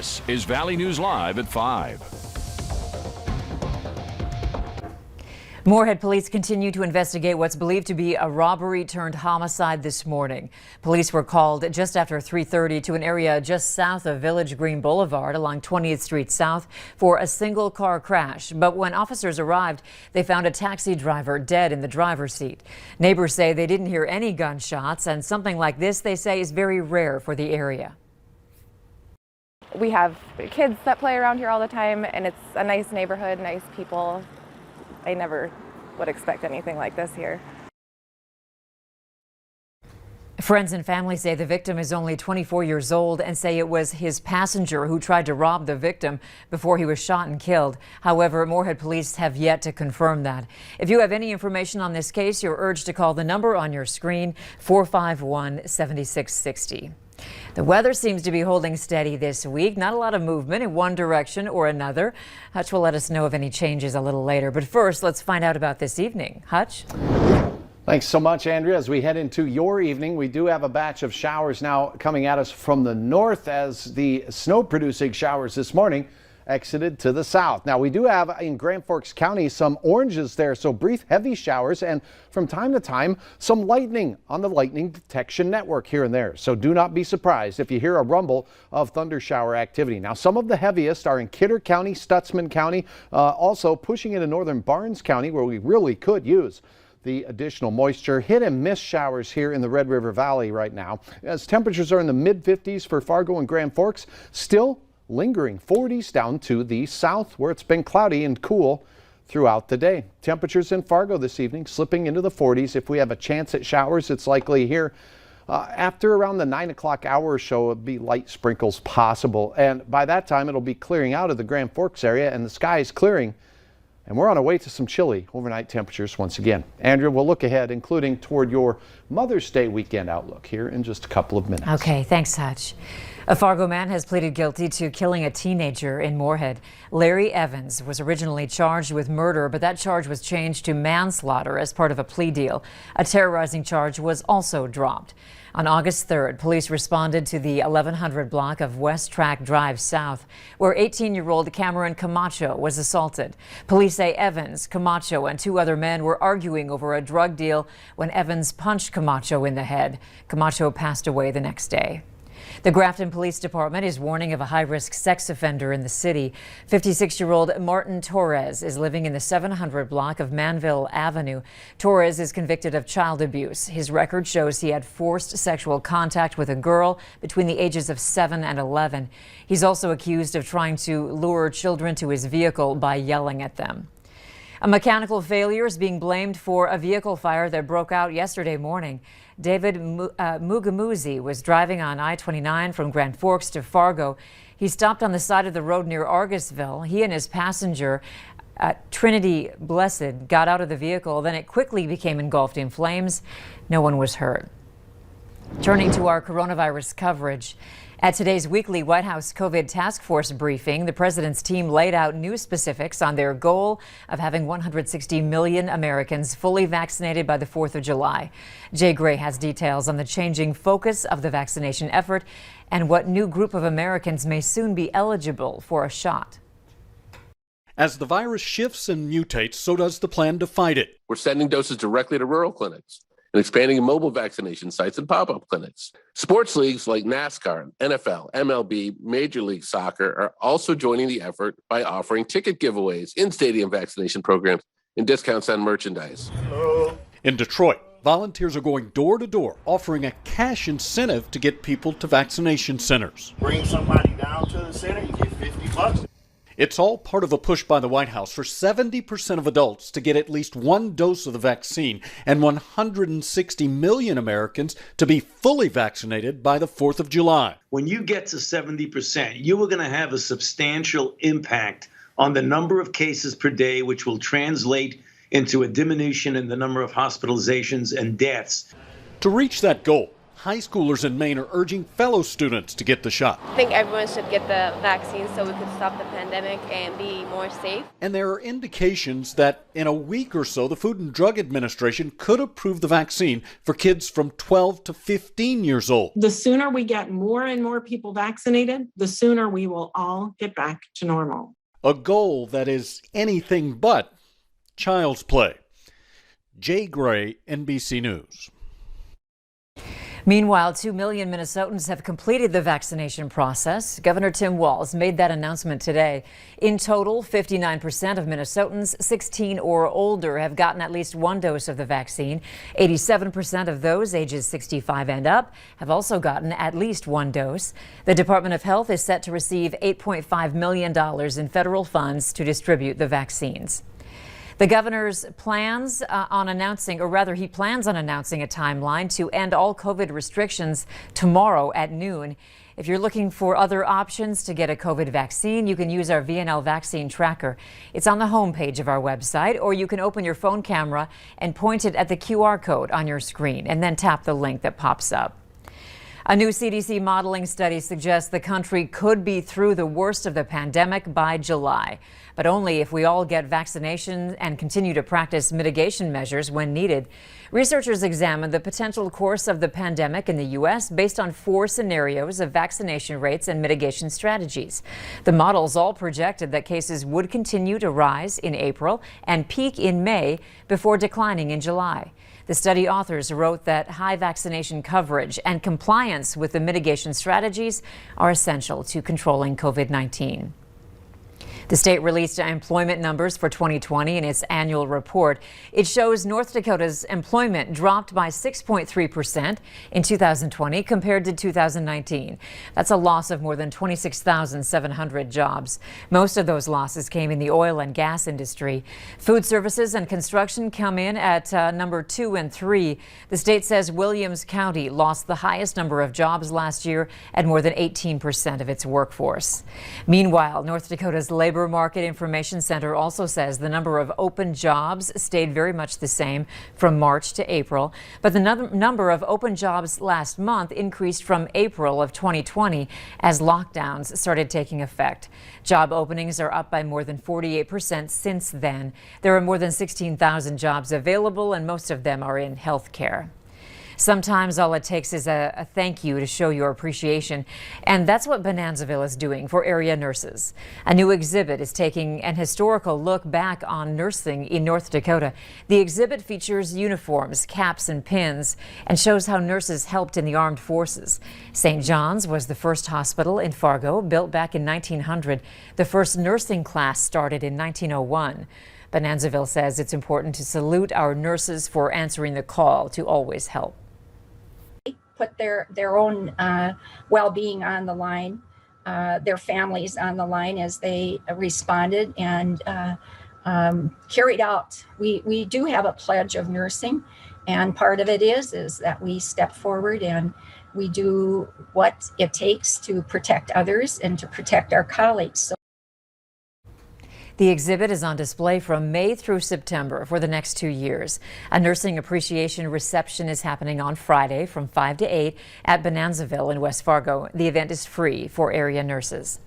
This is Valley News Live at 5. Moorhead police continue to investigate what's believed to be a robbery turned homicide this morning. Police were called just after 3:30 to an area just south of Village Green Boulevard along 20th Street South for a single car crash. But when officers arrived, they found a taxi driver dead in the driver's seat. Neighbors say they didn't hear any gunshots, and something like this, they say, is very rare for the area. We have kids that play around here all the time, and it's a nice neighborhood, nice people. I never would expect anything like this here. Friends and family say the victim is only 24 years old and say it was his passenger who tried to rob the victim before he was shot and killed. However, Moorhead police have yet to confirm that. If you have any information on this case, you're urged to call the number on your screen, 451-7660. The weather seems to be holding steady this week. Not a lot of movement in one direction or another. Hutch will let us know of any changes a little later. But first, let's find out about this evening. Hutch? Thanks so much, Andrea. As we head into your evening, we do have a batch of showers now coming at us from the north as the snow-producing showers this morning exited to the south. Now, we do have in Grand Forks County some oranges there, so brief heavy showers and from time to time some lightning on the lightning detection network here and there. So do not be surprised if you hear a rumble of thunder shower activity. Now, some of the heaviest are in Kidder County, Stutsman County, also pushing into northern Barnes County, where we really could use the additional moisture. Hit and miss showers here in the Red River Valley right now, as temperatures are in the mid-50s for Fargo and Grand Forks, still lingering 40s down to the south, where it's been cloudy and cool throughout the day. Temperatures in Fargo this evening slipping into the 40s. If we have a chance at showers, it's likely here after around the 9 o'clock hour or so. It'll be light sprinkles possible, and by that time it'll be clearing out of the Grand Forks area and the sky is clearing, and we're on our way to some chilly overnight temperatures once again. Andrea, we'll look ahead, including toward your Mother's Day weekend outlook here in just a couple of minutes. Okay, thanks, Hutch. A Fargo man has pleaded guilty to killing a teenager in Moorhead. Larry Evans was originally charged with murder, but that charge was changed to manslaughter as part of a plea deal. A terrorizing charge was also dropped. On August 3rd, police responded to the 1100 block of West Track Drive South, where 18-year-old Cameron Camacho was assaulted. Police say Evans, Camacho, and two other men were arguing over a drug deal when Evans punched Camacho in the head. Camacho passed away the next day. The Grafton Police Department is warning of a high-risk sex offender in the city. 56-year-old Martin Torres is living in the 700 block of Manville Avenue. Torres is convicted of child abuse. His record shows he had forced sexual contact with a girl between the ages of 7 and 11. He's also accused of trying to lure children to his vehicle by yelling at them. A mechanical failure is being blamed for a vehicle fire that broke out yesterday morning. David Mugamuzi was driving on I-29 from Grand Forks to Fargo. He stopped on the side of the road near Argusville. He and his passenger, Trinity Blessed, got out of the vehicle. Then it quickly became engulfed in flames. No one was hurt. Turning to our coronavirus coverage. At today's weekly White House COVID task force briefing, the president's team laid out new specifics on their goal of having 160 million Americans fully vaccinated by the 4th of July. Jay Gray has details on the changing focus of the vaccination effort and what new group of Americans may soon be eligible for a shot. As the virus shifts and mutates, so does the plan to fight it. We're sending doses directly to rural clinics and expanding mobile vaccination sites and pop-up clinics. Sports leagues like NASCAR, NFL, MLB, Major League Soccer are also joining the effort by offering ticket giveaways, in-stadium vaccination programs, and discounts on merchandise. In Detroit, volunteers are going door to door, offering a cash incentive to get people to vaccination centers. Bring somebody down to the center, you get $50. It's all part of a push by the White House for 70% of adults to get at least one dose of the vaccine and 160 million Americans to be fully vaccinated by the 4th of July. When you get to 70%, you are going to have a substantial impact on the number of cases per day, which will translate into a diminution in the number of hospitalizations and deaths. To reach that goal, high schoolers in Maine are urging fellow students to get the shot. I think everyone should get the vaccine so we could stop the pandemic and be more safe. And there are indications that in a week or so, the Food and Drug Administration could approve the vaccine for kids from 12 to 15 years old. The sooner we get more and more people vaccinated, the sooner we will all get back to normal. A goal that is anything but child's play. Jay Gray, NBC News. Meanwhile, 2 million Minnesotans have completed the vaccination process. Governor Tim Walz made that announcement today. In total, 59% of Minnesotans 16 or older have gotten at least one dose of the vaccine. 87% of those ages 65 and up have also gotten at least one dose. The Department of Health is set to receive $8.5 million in federal funds to distribute the vaccines. The governor's plans on announcing, or rather he plans on announcing a timeline to end all COVID restrictions tomorrow at noon. If you're looking for other options to get a COVID vaccine, you can use our VNL vaccine tracker. It's on the homepage of our website, or you can open your phone camera and point it at the QR code on your screen and then tap the link that pops up. A new CDC modeling study suggests the country could be through the worst of the pandemic by July, but only if we all get vaccinations and continue to practice mitigation measures when needed. Researchers examined the potential course of the pandemic in the U.S. based on 4 scenarios of vaccination rates and mitigation strategies. The models all projected that cases would continue to rise in April and peak in May before declining in July. The study authors wrote that high vaccination coverage and compliance with the mitigation strategies are essential to controlling COVID-19. The state released employment numbers for 2020 in its annual report. It shows North Dakota's employment dropped by 6.3% in 2020 compared to 2019. That's a loss of more than 26,700 jobs. Most of those losses came in the oil and gas industry. Food services and construction come in at number 2 and 3. The state says Williams County lost the highest number of jobs last year at more than 18% of its workforce. Meanwhile, North Dakota's Labor Market Information Center also says the number of open jobs stayed very much the same from March to April, but the number of open jobs last month increased from April of 2020 as lockdowns started taking effect. Job openings are up by more than 48% since then. There are more than 16,000 jobs available, and most of them are in healthcare. Sometimes all it takes is a thank you to show your appreciation, and that's what Bonanzaville is doing for area nurses. A new exhibit is taking an historical look back on nursing in North Dakota. The exhibit features uniforms, caps, and pins, and shows how nurses helped in the armed forces. St. John's was the first hospital in Fargo, built back in 1900. The first nursing class started in 1901. Bonanzaville says it's important to salute our nurses for answering the call to always help. Put their own well-being on the line, their families on the line as they responded and carried out. We do have a pledge of nursing, and part of it is that we step forward and we do what it takes to protect others and to protect our colleagues. The exhibit is on display from May through September for the next 2 years. A nursing appreciation reception is happening on Friday from 5 to 8 at Bonanzaville in West Fargo. The event is free for area nurses.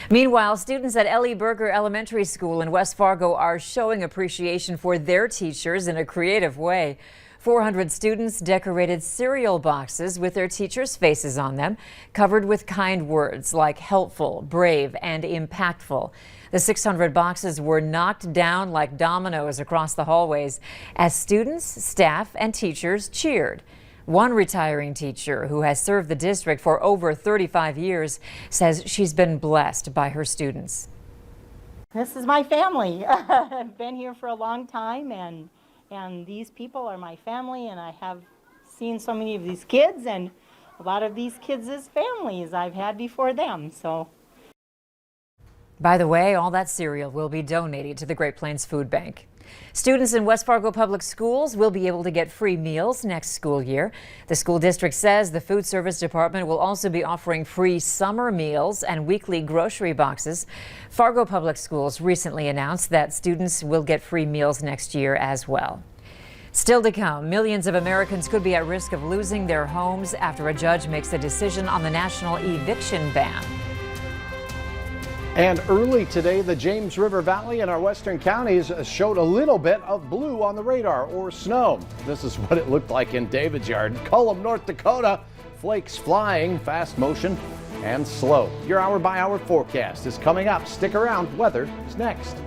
Meanwhile, students at Ellie Berger Elementary School in West Fargo are showing appreciation for their teachers in a creative way. 400 students decorated cereal boxes with their teachers' faces on them, covered with kind words like helpful, brave, and impactful. The 600 boxes were knocked down like dominoes across the hallways as students, staff, and teachers cheered. One retiring teacher who has served the district for over 35 years says she's been blessed by her students. This is my family. I've been here for a long time, and these people are my family, and I have seen so many of these kids, and a lot of these kids' families I've had before them. So. By the way, all that cereal will be donated to the Great Plains Food Bank. Students in West Fargo Public Schools will be able to get free meals next school year. The school district says the food service department will also be offering free summer meals and weekly grocery boxes. Fargo Public Schools recently announced that students will get free meals next year as well. Still to come, millions of Americans could be at risk of losing their homes after a judge makes a decision on the national eviction ban. And early today, the James River Valley and our western counties showed a little bit of blue on the radar, or snow. This is what it looked like in David's Yard, Cullum, North Dakota. Flakes flying, fast motion, and slow. Your hour-by-hour forecast is coming up. Stick around. Weather is next.